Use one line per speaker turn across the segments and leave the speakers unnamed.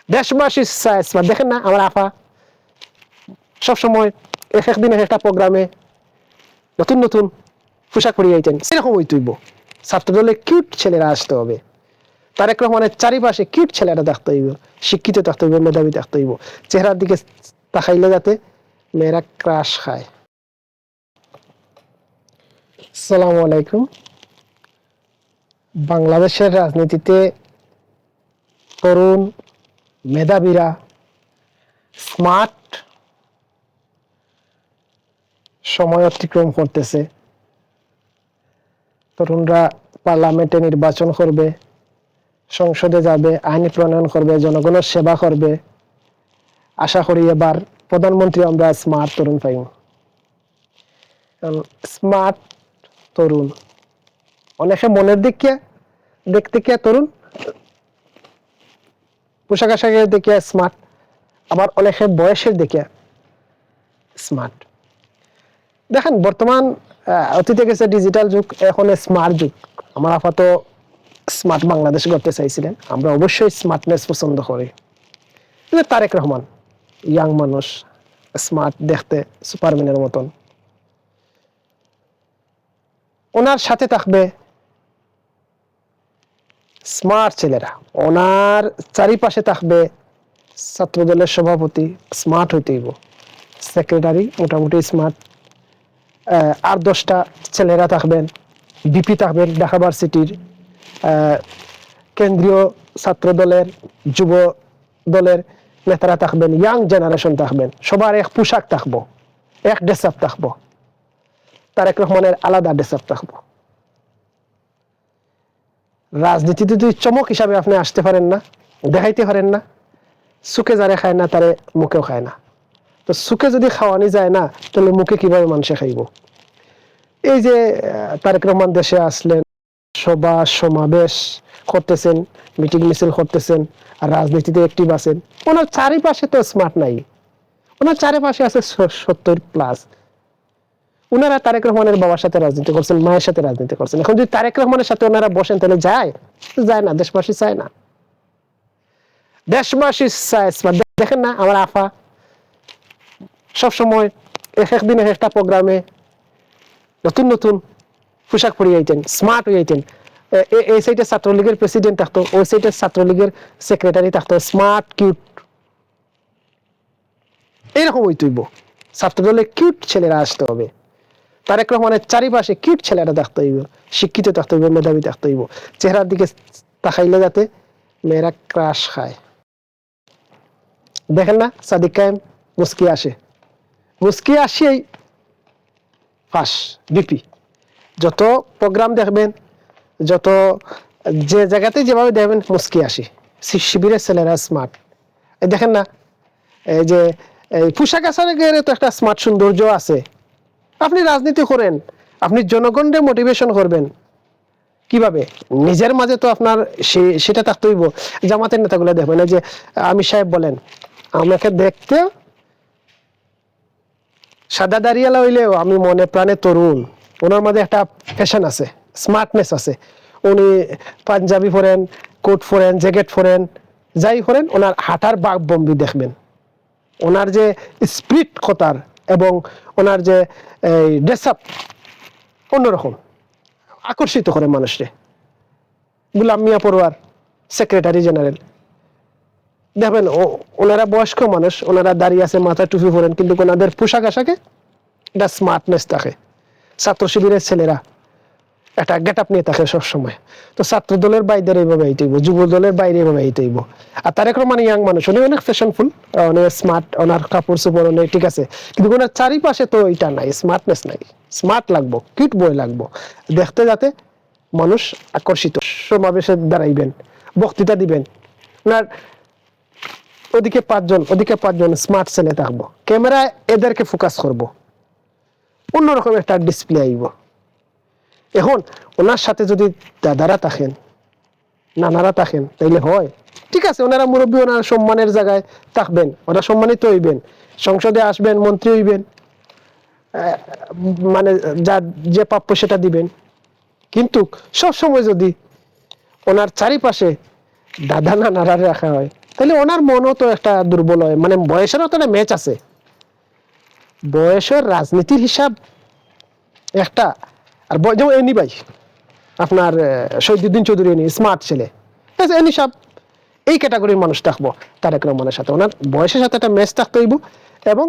দেশবাসী স্মার্ট। দেখেন না আমার আফা সবসময় এক একদিন এক একটা প্রোগ্রামে নতুন নতুন পোশাক পরিয়ে আইতেন, সেরকম হইতেইব। ছাত্রদলে কিউট ছেলেরা আসতে হবে, তারেক রহমানের চারিপাশে কিউট ছেলেরা থাকতে হইব, শিক্ষিত থাকতে হইব, মেধাবী থাকতে হইব, চেহারার দিকে তাকাইলে যাতে মেয়েরা ক্রাশ খায়। আসসালামু আলাইকুম। বাংলাদেশের রাজনীতিতে তরুণ মেধাবীরা স্মার্ট সময় অতিক্রম করতেছে। তরুণরা পার্লামেন্টে নির্বাচন করবে, সংসদে যাবে, আইন প্রণয়ন করবে, জনগণের সেবা করবে। আশা করি এবার প্রধানমন্ত্রী আমরা স্মার্ট তরুণ পাইব। স্মার্ট তরুণ অনেকে মনের দিকে দেখতে কে তরুণ, পোশাক আশাকের দিকে স্মার্ট, আবার অনেকে বয়সের দিকে স্মার্ট। দেখেন বর্তমান অতীতে গেছে ডিজিটাল যুগ, এখন স্মার্ট যুগ। আমার আপাতত স্মার্ট বাংলাদেশ করতে চাইছিলেন, আমরা অবশ্যই স্মার্টনেস পছন্দ করি। তারেক রহমান ইয়াং মানুষ, স্মার্ট দেখতে, সুপারম্যানের মতন। ওনার সাথে থাকবে স্মার্ট ছেলেরা, ওনার চারিপাশে থাকবে ছাত্রদলের সভাপতি, স্মার্ট হইতেইব, সেক্রেটারি মোটামুটি স্মার্ট, আর 10টা ছেলেরা থাকবেন, বিপি থাকবেন ঢাকা ভার্সিটির, কেন্দ্রীয় ছাত্র দলের, যুব দলের নেতারা থাকবেন, ইয়াং জেনারেশন থাকবেন, সবার এক পোশাক থাকবো, এক ড্রেস আপ থাকবো, তারেক রহমানের আলাদা ড্রেস আপ থাকবো। রাজনীতিতে যদি চমক হিসাবে আপনি আসতে পারেন না, দেখাইতে পারেন না, সুখে যারে খায় না তারে মুখেও খায় না। তো সুখে যদি খাওয়ানি যায় না, তাহলে মুখে কিভাবে মানুষে খাইব? এই যে তারেক রহমান দেশে আসলেন, সভা সমাবেশ করতেছেন, মিটিং মিছিল করতেছেন, আর রাজনীতিতে অ্যাক্টিভ আছেন। ওনার চারিপাশে তো স্মার্ট নাই, ওনার চারিপাশে আছে 70+। ওনারা তারেক রহমানের বাবার সাথে রাজনীতি করছেন, মায়ের সাথে রাজনীতি করছেন। এখন যদি তারেক রহমানের সাথে ওনারা বসেন তাহলে যায় না, দেশবাসী চায় না। দেশবাসী চায় স্মার্ট। দেখেন না আমার আফা সবসময় এক একদিন এক একটা প্রোগ্রামে নতুন নতুন পোশাক পরিয়ে আইতেন, স্মার্ট হয়ে আইতেন। এই সাইডে ছাত্রলীগের প্রেসিডেন্ট থাকতো, ওই সাইডে ছাত্রলীগের সেক্রেটারি থাকতো, স্মার্ট কিউট, এইরকম হইতেইব। ছাত্রদলে কিউট ছেলেরা আসতে হবে, তারেক রহমানের চারিপাশে কিউট ছেলেরা থাকতে হইব, শিক্ষিত থাকতে হইব, মেধাবী থাকতে হইব, চেহারার দিকে তাকাইলে যাতে মেয়েরা ক্রাশ খায়। দেখেন না সাদিক কায়েম মুস্কি আসে, মুস্কি আসেই ফাঁস বিপি। যত প্রোগ্রাম দেখবেন, যত যে জায়গাতে যেভাবে দেখবেন মুস্কি আসে। শিবিরের ছেলেরা স্মার্ট। দেখেন না এই যে পোশাক আশাকের তো একটা স্মার্ট সৌন্দর্য আছে। আপনি রাজনীতি করেন, আপনি জনগণকে মোটিভেশন করবেন কিভাবে? নিজের মাঝে তো আপনার সেটা থাকতে হইব। জামাতের নেতাগুলো দেখবেন, এই যে আমির সাহেব বলেন, আমাকে দেখতে সাদা দাঁড়িয়ালা হইলেও আমি মনে প্রাণে তরুণ। ওনার মাঝে একটা ফ্যাশন আছে, স্মার্টনেস আছে। উনি পাঞ্জাবি পরেন, কোট পরেন, জ্যাকেট পরেন, যাই পরেন, ওনার হাঁটার বাকভঙ্গি দেখবেন, ওনার যে স্পিরিট কথার এবং ওনার যে ড্রেস আপ অন্যরকম, আকর্ষিত করে মানুষকে। গুলাম মিয়া পড়ুয়ার সেক্রেটারি জেনারেল দেখবেন, ওনারা বয়স্ক মানুষ, ওনারা দাঁড়িয়ে আছে, মাথায় টুপি পরেন, কিন্তু ওনাদের পোশাক আশাকে একটা স্মার্টনেস থাকে। ছাত্র শিবিরের ছেলেরা একটা গেট আপ নিয়ে থাকে সবসময়। তো ছাত্র দলের বাইরে এইভাবে এইটাইব, যুব দলের বাইরে এইভাবে এইটাইব। আর তারেক রহমান ইয়াং মানুষ, উনি অনেক ফ্যাশনফুল, অনেক স্মার্ট, ওনার কাপড় চোপড় অনেক ঠিক আছে, কিন্তু ওনার চারিপাশে তো এটা নাই, স্মার্টনেস নাই। স্মার্ট লাগবো, কিউট বয় লাগবো, দেখতে যাতে মানুষ আকর্ষিত। সমাবেশে দাঁড়াইবেন, বক্তৃতা দিবেন, ওনার ওদিকে 5জন স্মার্ট ছেলে থাকবো, ক্যামেরায় এদেরকে ফোকাস করবো, অন্যরকম একটা ডিসপ্লে আইব। এখন ওনার সাথে যদি দাদারা থাকেন, নানারা থাকেন, তাইলে হয় ঠিক আছে, ওনারা মুরব্বী, ওনার সম্মানের জায়গায় থাকবেন, ওরা সম্মানিত হইবেন, সংসদে আসবেন, মন্ত্রী হইবেন, মানে যা যে প্রাপ্য সেটা দিবেন। কিন্তু সবসময় যদি ওনার চারিপাশে দাদা নানারা রাখা হয়, তাহলে ওনার মনও তো একটা দুর্বল হয়, মানে বয়সেরও তো একটা ম্যাচ আছে, বয়সের রাজনীতির হিসাব একটা, আর যেমন এনি ভাই আপনার শহীদুদ্দিন চৌধুরী এনি স্মার্ট ছেলে, এনি সব এই ক্যাটাগরির মানুষ থাকবো তারেক রহমানের সাথে, ওনার বয়সের সাথে একটা ম্যাচ থাকতে হইব, এবং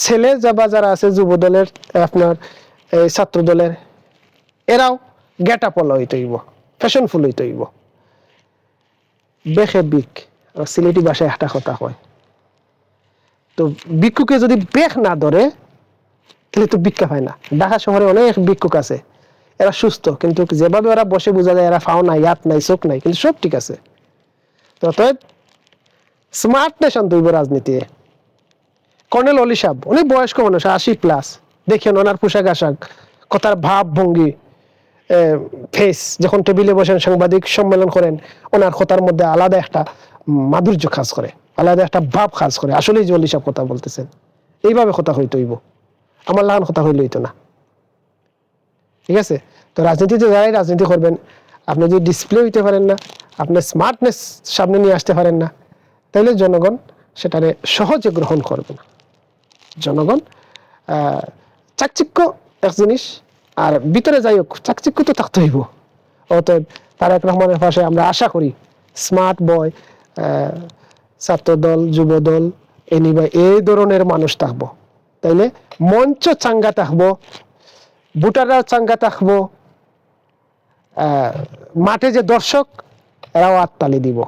ছেলে যারা আছে যুব দলের আপনার এই ছাত্র দলের এরাও গেট আপ হইতে হইব, ফ্যাশনফুল হইতে হইব। বেখে বিক সিলেটি ভাষায় একটা কথা হয়, তো ভিক্ষুকে যদি বেখ না ধরে তাহলে তো ভিক্ষা পায় না। ঢাকা শহরে অনেক ভিক্ষুক আছে, এরা সুস্থ, কিন্তু যেভাবে ওরা বসে বোঝা যায় এরা ফাও নাই, হাত নাই, চোখ নাই, কিন্তু সব ঠিক আছে। তো অতএব স্মার্টনেস আনতে হইব রাজনীতি। কর্নেল অলি সাহেব অনেক বয়স্ক মানুষ, 80+, দেখেন ওনার পোশাক আশাক, কথার ভাব ভঙ্গি, ফেস, যখন টেবিলে বসেন সাংবাদিক সম্মেলন করেন, ওনার কথার মধ্যে আলাদা একটা মাধুর্য কাজ করে, আলাদা একটা ভাব কাজ করে, আসলেই যে অলি সাহেব কথা বলতেছেন, এইভাবে কথা হইতে হইব, আমার লাগান কথা হইলে হইতো না। ঠিক আছে? তো রাজনীতিতে যারাই রাজনীতি করবেন, আপনি যদি ডিসপ্লে হইতে পারেন না, আপনি স্মার্টনেস সামনে নিয়ে আসতে পারেন না, তাহলে জনগণ সেটারে সহজে গ্রহণ করবে না। জনগণ চাকচিক্য এক জিনিস, আর ভিতরে যাই হোক চাকচিক্য তো থাকতে হইব। অতএব তারেক রহমানের পাশে আমরা আশা করি স্মার্ট বয়, ছাত্র দল, যুব দল, এনিবা এই ধরনের মানুষ থাকবো, তাইলে মঞ্চ চাঙ্গা থাকবো, ভোটাররা চাঙ্গা থাকবো, মাঠে যে দর্শক এরাও হাততালি দিব।